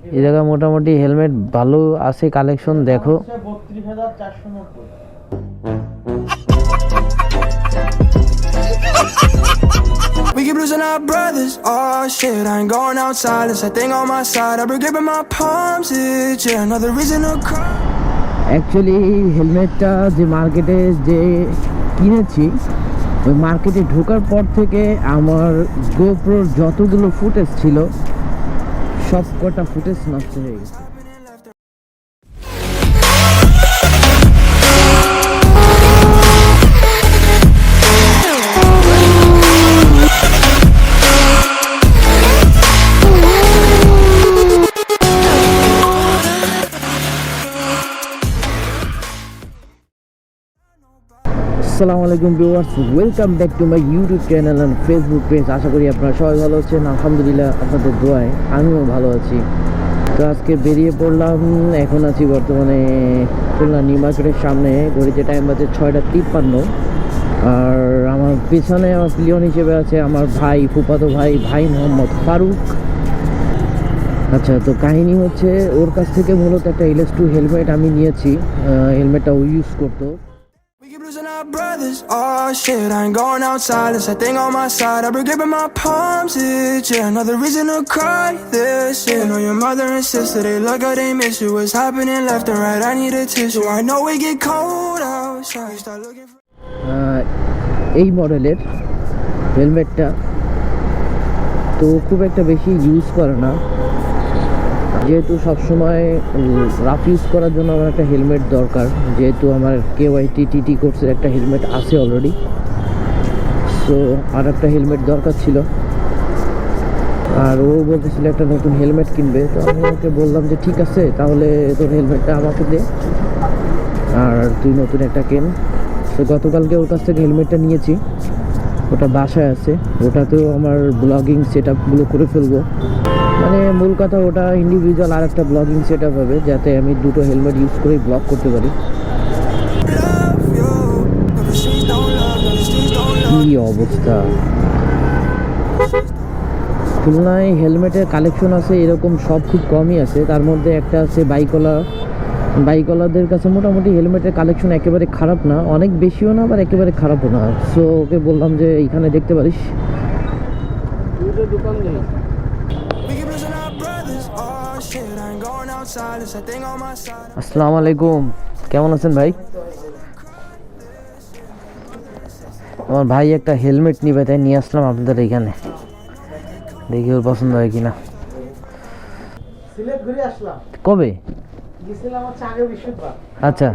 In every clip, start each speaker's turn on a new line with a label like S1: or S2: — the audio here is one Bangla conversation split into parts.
S1: এই জায়গা মোটামুটি হেলমেট ভালো আছে কালেকশন দেখো।
S2: 32,490।
S3: We keep losing our brothers, oh shit, I ain't going outside, it's a thing on my side, I've been gripping my palms, it's yeah, another reason to cry.
S1: Actually হেলমেটটা যে মার্কেটে যে কিনেছি, ওই মার্কেটে ঢোকার পর থেকে আমার গোপ্রোর যতগুলো ফুটেজ ছিল সব কটা ফুটেজ নষ্ট হয়ে গেছে। আসসালামু আলাইকুম viewers, welcome back to my YouTube channel and Facebook page. আশা করি আপনারা সবাই ভালো আছেন। আলহামদুলিল্লাহ আপনাদের দোয়ায় আমিও ভালো আছি। তো আজকে বেরিয়ে পড়লাম, এখন আছি বর্তমানে খুলনা নিউ মার্কেটের সামনে। ঘড়িতে টাইম বাজে 6:53। আর আমার পেছনে আমার প্লিয়ন হিসেবে আছে আমার ভাই, ফুফাতো ভাই মোহাম্মদ ফারুক। আচ্ছা, তো কাহিনী হচ্ছে ওর কাছ থেকে মূলত একটা LS2 হেলমেট আমি নিয়েছি। হেলমেটটা ও ইউজ করতো।
S3: We keep losing our brothers, oh shit, I ain't going outside, it's a thing on my side, I've been gripping my palms, it's yeah, another reason to cry, this shit, know your mother and sister, they look how they miss you, what's happening left and right, I need a tissue, I know we get cold outside, start looking for
S1: এই মডেলের হেলমেটটা তো খুব একটা বেশি ইউজ করে না, যেহেতু সবসময় রাফ ইউজ করার জন্য আমার একটা হেলমেট দরকার, যেহেতু আমার KYT কোর্সের একটা হেলমেট আছে অলরেডি। সো আর একটা হেলমেট দরকার ছিল, আর ও বলতেছিল একটা নতুন হেলমেট কিনবে। তো আমি ওকে বললাম যে ঠিক আছে, তাহলে তোর হেলমেটটা আমাকে দে আর তুই নতুন একটা কেন। তো গতকালকে ওর কাছ থেকে হেলমেটটা নিয়েছি, ওটা বাসায় আছে, ওটাতেও আমার ব্লগিং সেট আপগুলো করে ফেলবো। মানে মূল কথা ওটা ইন্ডিভিজুয়াল আর একটা ব্লগিং সেট আপ হবে, যাতে আমি দুটো হেলমেট ইউজ করে ব্লগ করতে পারি। কি অবস্থা! খুলনায় হেলমেটের কালেকশন আছে এরকম সব খুব কমই আছে। তার মধ্যে একটা আছে বাইকওয়ালাদের কাছে মোটামুটি হেলমেটের কালেকশন একেবারে খারাপ না, অনেক বেশিও না, আবার একেবারে খারাপও না। সো ওকে বললাম যে এইখানে দেখতে পারিস দোকান নেই। আসসালামু আলাইকুম, কেমন আছেন ভাই? আমার ভাই একটা হেলমেট নিবে, তাই নিয়ে আসলাম আপনাদের এখানে, দেখি ওর পছন্দ হয় কিনা।
S2: সিলেট ঘুরে আসলাম।
S1: কবে
S2: গেছিলাম হচ্ছে আগে বৃহস্পতিবার।
S1: আচ্ছা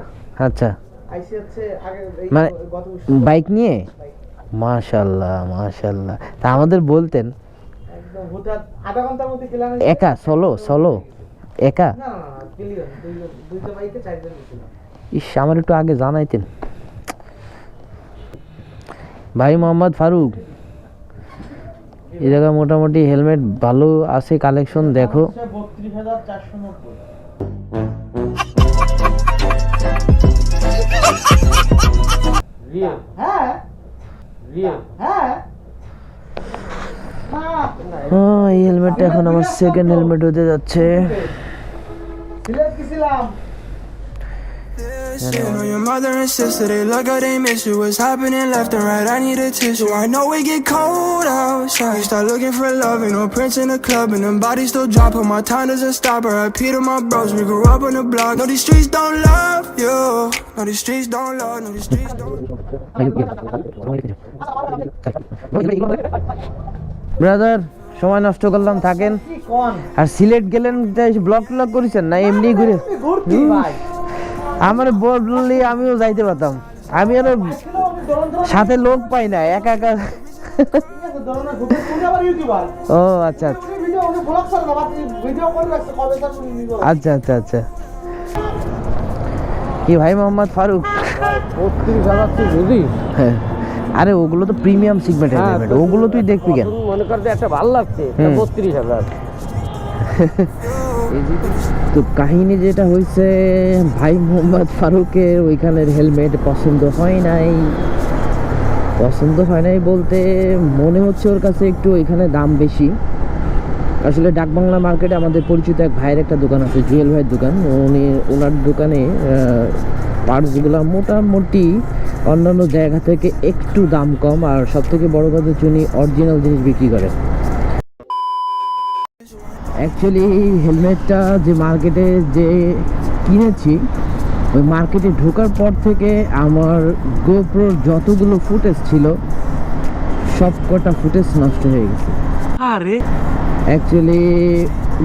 S1: আচ্ছা,
S2: আইসি হচ্ছে আগে
S1: মানে
S2: গত
S1: বাইক নিয়ে? মাশাআল্লাহ, তা আমাদের বলতেন।
S2: একদম হুঠাৎ আধা ঘন্টার মধ্যে গেলাম।
S1: একা সোলো একা?
S2: না ক্লিয়ার, দুইটা বাইকে চারজন গেছিলাম।
S1: ইস, আমার একটু আগে জানাইতেন। ভাই মোহাম্মদ ফারুক, এই জায়গা মোটামুটি হেলমেট ভালো আছে কালেকশন দেখো।
S2: 32,490। রিয়েল? হ্যাঁ রিয়েল। হ্যাঁ
S1: এই হেলমেটটা এখন আমার সেকেন্ড হেলমেট হতে যাচ্ছে।
S2: সিলেট গেছিলাম।
S3: This shit, know your mother and sister, they look how they miss you, what's happening left and right, I need a tissue, I know we get cold outside, start looking for love, ain't no prince in the club, and them bodies still dropping, my time doesn't stop, R.I.P. to my bros, we grew up on the block, no these streets don't love you, no these streets don't love, no these streets don't.
S1: Brother, সময় নষ্ট করলাম, থাকেন। আর সিলেট গেলেন ব্লগ করেছেন না এমনি ঘুরে? আমার বললি আমিও যাইতে পারতাম, আমি আর সাথে লোক পাই না, একা ও আচ্ছা আচ্ছা। কি ভাই মোহাম্মদ ফারুক?
S2: 32,000 বুঝিস?
S1: হ্যাঁ, আরে ওগুলো তো প্রিমিয়াম সিগমেন্ট হেলমেট, ওগুলো তুই দেখবি কেন?
S2: মনে করতে একটা ভালো লাগছে 32,000।
S1: তো কাহিনী যেটা হয়েছে, ভাই মোহাম্মদ ফারুকের ওইখানের হেলমেট পছন্দ হয় নাই বলতে মনে হচ্ছে ওর কাছে একটু ওইখানে দাম বেশি, আসলে ডাকবাংলা মার্কেটে আমাদের পরিচিত এক ভাইয়ের একটা দোকান আছে, জুয়েল ভাইয়ের দোকান। ওনার দোকানে পার্টসগুলো মোটামুটি অন্যান্য জায়গা থেকে একটু দাম কম, আর সবথেকে বড় কথা হচ্ছে উনি অরিজিনাল জিনিস বিক্রি করে। অ্যাকচুয়ালি হেলমেটটা যে মার্কেটে যে কিনেছি, ওই মার্কেটে ঢোকার পর থেকে আমার গোপ্রোর যতগুলো ফুটেজ ছিল সব কটা ফুটেজ নষ্ট হয়ে গেছে।
S4: আরে
S1: অ্যাকচুয়ালি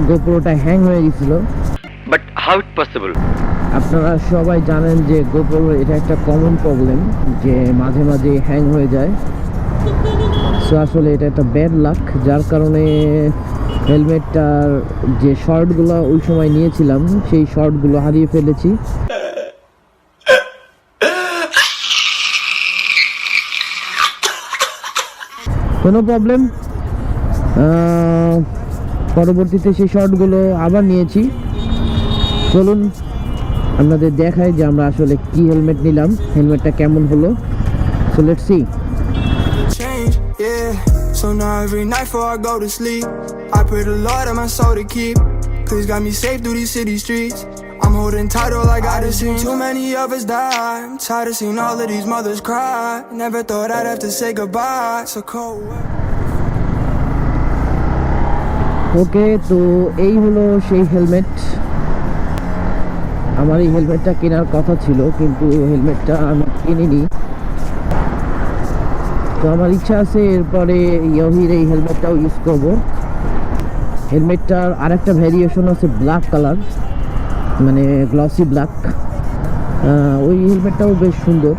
S1: গোপ্রোটা হ্যাং হয়ে গেছিলো।
S4: But how it possible?
S1: আপনারা সবাই জানেন যে গোপ্রোর এটা একটা কমন প্রবলেম, যে মাঝে মাঝে হ্যাং হয়ে যায়। সো আসলে এটা একটা ব্যাড লাক, যার কারণে হেলমেটটার যে শর্টগুলো ওই সময় নিয়েছিলাম সেই শর্টগুলো হারিয়ে ফেলেছি। কোনো প্রবলেম, পরবর্তীতে সেই শর্টগুলো আবার নিয়েছি। চলুন আপনাদের দেখাই যে আমরা আসলে কি হেলমেট নিলাম, হেলমেটটা কেমন হলো। So let's see.
S3: Change, yeah. So now every night before I go to sleep, I pray the Lord and my soul to keep. Please got me safe through these city streets. I'm holding tight, all I gotta seen too many of us die. I'm tired of seeing all of these mothers cry. Never thought I'd have to say goodbye. So cold.
S1: ওকে, তো এই হলো সেই হেলমেট। আমার এই হেলমেটটা কেনার কথা ছিল, কিন্তু হেলমেটটা আমি কিনিনি। তো আমার ইচ্ছা আছে এরপরে ইয়োহির এই হেলমেটটাও ইউজ করব। হেলমেটটার আরেকটা ভ্যারিয়েশন আছে ব্ল্যাক কালার, মানে গ্লসি ব্ল্যাক। ওই হেলমেটটাও বেশ সুন্দর।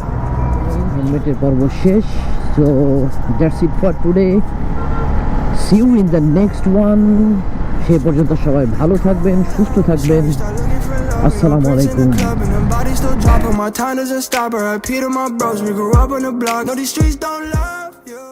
S1: হেলমেটের পর্ব শেষ। So that's it for today, see you in the next one. সে পর্যন্ত সবাই ভালো থাকবেন, সুস্থ থাকবেন। Assalamu alaikum.
S3: Body still dropping, my time doesn't stop. I repeat to my bros, we grew up on the block. No, these streets don't love you.